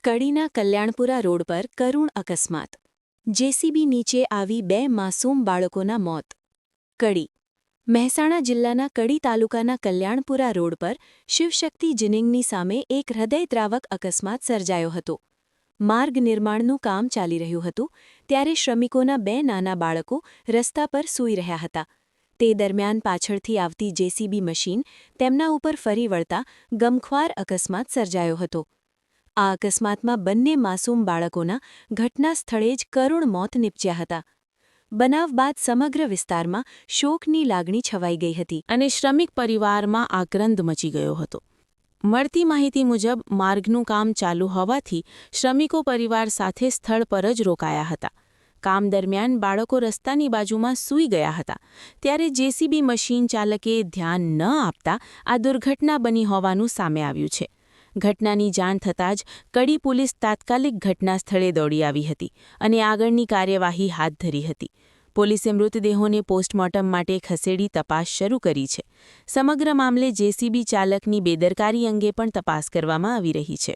કડીના Kalyanpura road પર કરુણ અકસ્માત. જેસીબી નીચે આવી 2 માસૂમ બાળકોના મોત. કડી. મહેસાણા જિલ્લાના કડી તાલુકાના કલ્યાણપુરા રોડ પર શિવશક્તિ જીનિંગની સામે એક હૃદયદ્રાવક અકસ્માત સર્જાયો હતો. માર્ગ નિર્માણનું કામ ચાલી રહ્યું હતું ત્યારે શ્રમિકોના 2 નાના બાળકો રસ્તા પર સૂઈ રહ્યા હતા. તે દરમિયાન પાછળથી આવતી જેસીબી મશીન તેમના ઉપર ફરી વળતા ગમખ્વાર અકસ્માત સર્જાયો હતો. આ અકસ્માતમાં બંને માસૂમ બાળકોના ઘટના સ્થળે જ કરુણ મોત નીપજ્યા હતા. બનાવ બાદ સમગ્ર વિસ્તારમાં શોકની લાગણી છવાઈ ગઈ હતી અને શ્રમિક પરિવારમાં આક્રંદ મચી ગયો હતો. મળતી માહિતી મુજબ માર્ગનું કામ ચાલુ હોવાથી શ્રમિકો પરિવાર સાથે સ્થળ પર જ રોકાયા હતા. કામ દરમિયાન બાળકો રસ્તાની બાજુમાં સૂઈ ગયા હતા ત્યારે જેસીબી મશીન ચાલકે ધ્યાન ન આપતા આ દુર્ઘટના બની હોવાનું સામે આવ્યું છે. ઘટનાની જાણ થતાં જ કડી પોલીસ તાત્કાલિક ઘટના સ્થળે દોડી આવી હતી અને આગળની કાર્યવાહી હાથ ધરી હતી. પોલીસે મૃતદેહોને પોસ્ટમોર્ટમ માટે ખસેડી તપાસ શરૂ કરી છે. સમગ્ર મામલે જેસીબી ચાલકની બેદરકારી અંગે પણ તપાસ કરવામાં આવી રહી છે.